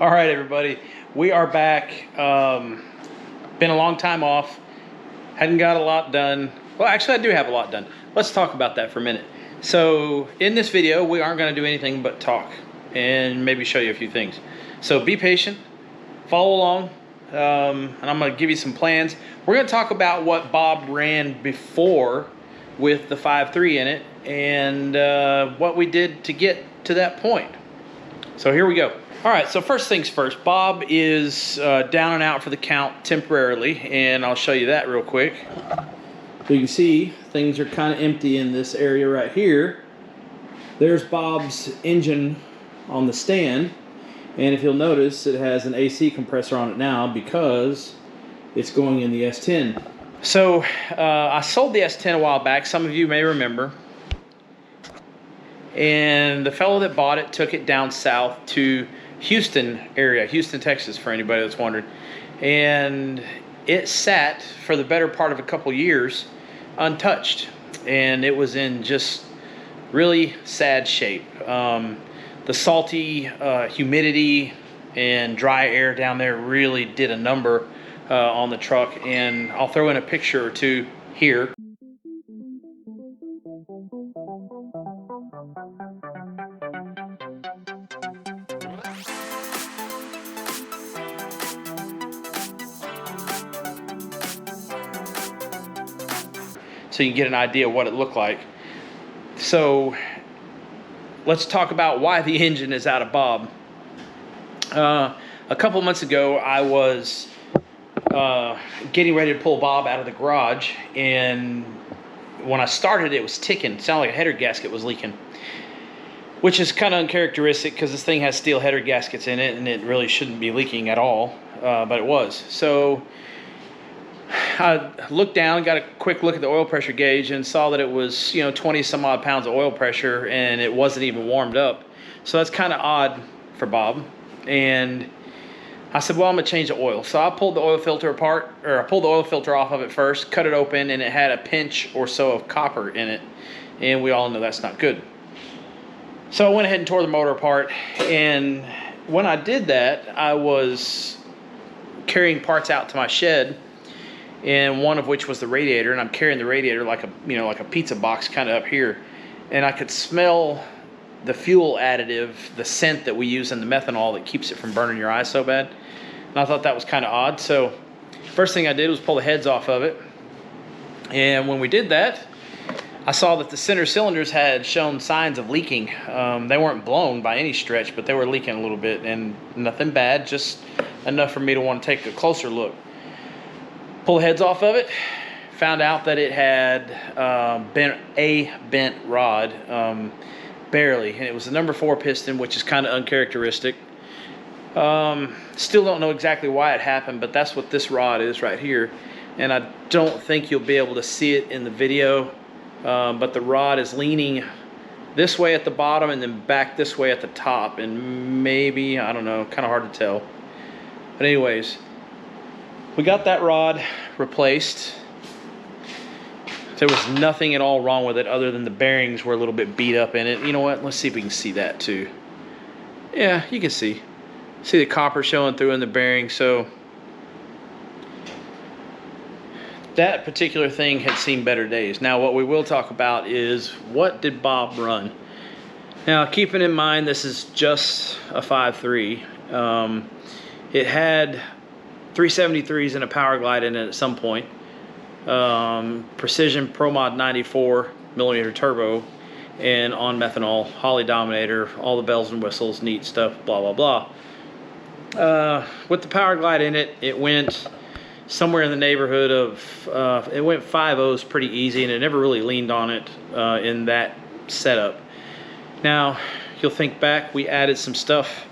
All right, everybody, we are back. Been a long time off. Hadn't got a lot done. Well, actually, I do have a lot done. Let's talk about that for a minute. So in this video, we aren't going to do anything but talk and maybe show you a few things. So be patient, follow along, and I'm going to give you some plans. We're going to talk about what Bob ran before with the 5.3 in it and what we did to get to that point. So here we go. All right, so first things first, Bob is down and out for the count temporarily, and I'll show you that real quick. So you can see things are kind of empty in this area right here. There's Bob's engine on the stand, and if you'll notice, it has an AC compressor on it now because it's going in the S10. So I sold the S10 a while back, some of you may remember, and the fellow that bought it took it down south to Houston area, Houston, Texas, for anybody that's wondering. And it sat for the better part of a couple years untouched, and it was in just really sad shape. The salty humidity and dry air down there really did a number on the truck, and I'll throw in a picture or two here. So you can get an idea of what it looked like. So let's talk about why the engine is out of Bob. A couple months ago, I was getting ready to pull Bob out of the garage, and when I started, it was ticking. It sounded like a header gasket was leaking, which is kind of uncharacteristic because this thing has steel header gaskets in it, and it really shouldn't be leaking at all, but it was. So I looked down, got a quick look at the oil pressure gauge, and saw that it was, 20 some odd pounds of oil pressure, and it wasn't even warmed up. So that's kind of odd for Bob. And I said, well, I'm gonna change the oil. So I pulled the oil filter apart, or I pulled the oil filter off of it first, cut it open, and it had a pinch or so of copper in it. And we all know that's not good. So I went ahead and tore the motor apart. And when I did that, I was carrying parts out to my shed, and one of which was the radiator, and I'm carrying the radiator like a pizza box kind of up here, and I could smell the fuel additive, the scent that we use in the methanol that keeps it from burning your eyes so bad. And I thought that was kind of odd. So first thing I did was pull the heads off of it, and when we did that, I saw that the center cylinders had shown signs of leaking. They weren't blown by any stretch, but they were leaking a little bit, and nothing bad, just enough for me to want to take a closer look. Pull the heads off of it, found out that it had bent rod, barely, and it was the number 4 piston, which is kind of uncharacteristic. Still don't know exactly why it happened, but that's what this rod is right here, and I don't think you'll be able to see it in the video, but the rod is leaning this way at the bottom and then back this way at the top, and maybe, I don't know, kind of hard to tell. But anyways, we got that rod replaced. There was nothing at all wrong with it other than the bearings were a little bit beat up in it. You know what? Let's see if we can see that too. Yeah, you can see. See the copper showing through in the bearing. So that particular thing had seen better days. Now what we will talk about is, what did Bob run? Now keeping in mind this is just a 5.3. It had 373s and a power glide in it at some point. Precision Pro Mod 94mm turbo, and on methanol, Holley Dominator, all the bells and whistles, neat stuff, blah blah blah. With the power glide in it, it went somewhere in the neighborhood of it went 5.0s pretty easy, and it never really leaned on it in that setup. Now you'll think back, we added some stuff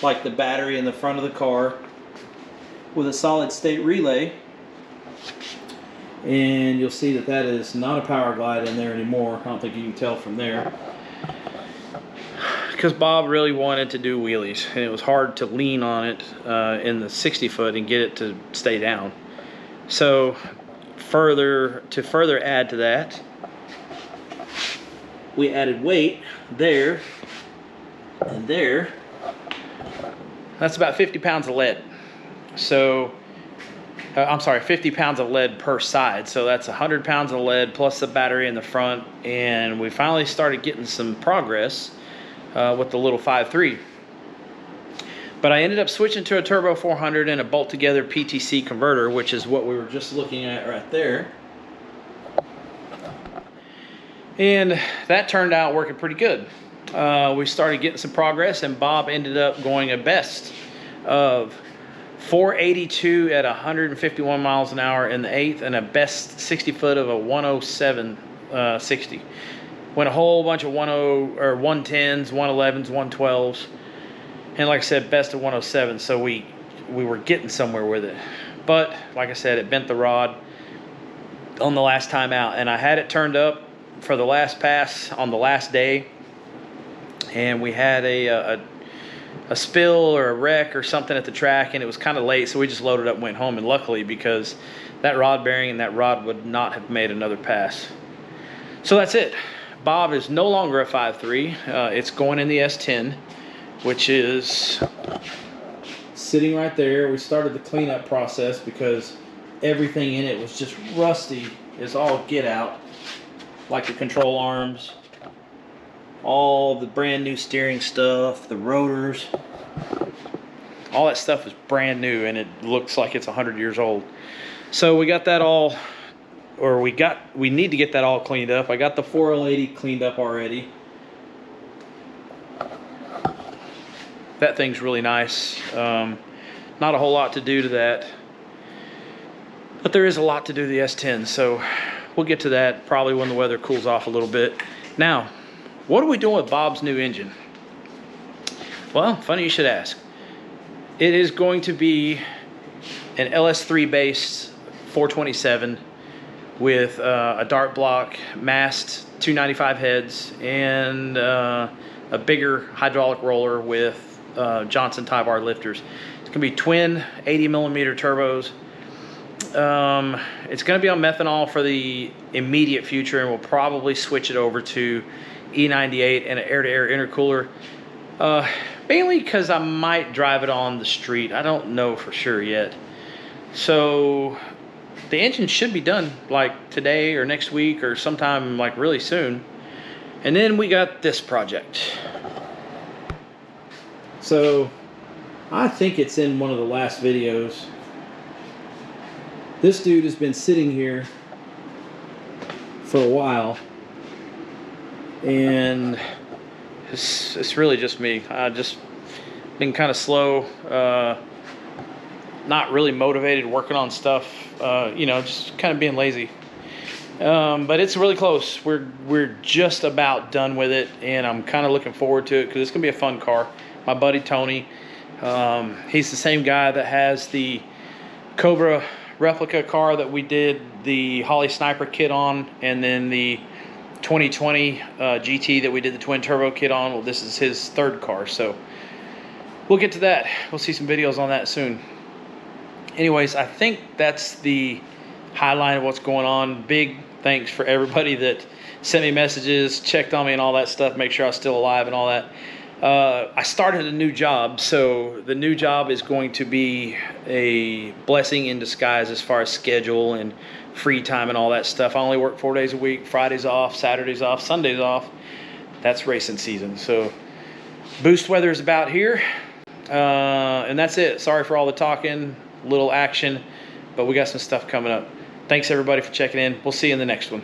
like the battery in the front of the car with a solid state relay, and you'll see that that is not a power glide in there anymore. I don't think you can tell from there, because Bob really wanted to do wheelies, and it was hard to lean on it in the 60 foot and get it to stay down. So to further add to that, we added weight there and there That's about 50 pounds of lead. So, I'm sorry, 50 pounds of lead per side. So that's 100 pounds of lead plus the battery in the front. And we finally started getting some progress with the little 5.3. But I ended up switching to a Turbo 400 and a bolt-together PTC converter, which is what we were just looking at right there. And that turned out working pretty good. We started getting some progress, and Bob ended up going a best of 482 at 151 miles an hour in the 8th, and a best 60 foot of a 107.60. Went a whole bunch of 110s, 111s, 112s, and like I said, best of 107. So we were getting somewhere with it. But like I said, it bent the rod on the last time out, and I had it turned up for the last pass on the last day, and we had a spill or a wreck or something at the track, and it was kind of late, so we just loaded up and went home. And luckily, because that rod bearing and that rod would not have made another pass. So that's it. Bob is no longer a 5.3. It's going in the S10, which is sitting right there. We started the cleanup process because everything in it was just rusty as all get out. Like the control arms, all the brand new steering stuff, the rotors, all that stuff is brand new, and it looks like it's 100 years old. So we got that all, or we need to get that all cleaned up. I got the 4L80 cleaned up already. That thing's really nice. Not a whole lot to do to that, but there is a lot to do to the S10, so we'll get to that probably when the weather cools off a little bit. Now, what are we doing with Bob's new engine? Well, funny you should ask. It is going to be an LS3 based 427 with a dart block, mast, 295 heads, and a bigger hydraulic roller with Johnson tie bar lifters. It's going to be twin 80 millimeter turbos. It's going to be on methanol for the immediate future, and we'll probably switch it over to E98 and an air-to-air intercooler, mainly because I might drive it on the street. I don't know for sure yet. So the engine should be done like today or next week or sometime like really soon. And then we got this project. So I think it's in one of the last videos. This dude has been sitting here for a while, and it's really just me. I've just been kind of slow, not really motivated working on stuff, you know, just kind of being lazy. But it's really close. We're just about done with it, and I'm kind of looking forward to it because it's gonna be a fun car. My buddy Tony, he's the same guy that has the Cobra replica car that we did the Holly Sniper kit on, and then the 2020 GT that we did the twin turbo kit on. Well, this is his third car, so we'll get to that. We'll see some videos on that soon. Anyways, I think that's the highlight of what's going on. Big thanks for everybody that sent me messages, checked on me and all that stuff, make sure I was still alive and all that. I started a new job, so the new job is going to be a blessing in disguise as far as schedule and free time and all that stuff. I only work 4 days a week, Fridays off, Saturdays off, Sundays off. That's racing season. So boost weather is about here, and that's it. Sorry for all the talking, little action, but we got some stuff coming up. Thanks everybody for checking in. We'll see you in the next one.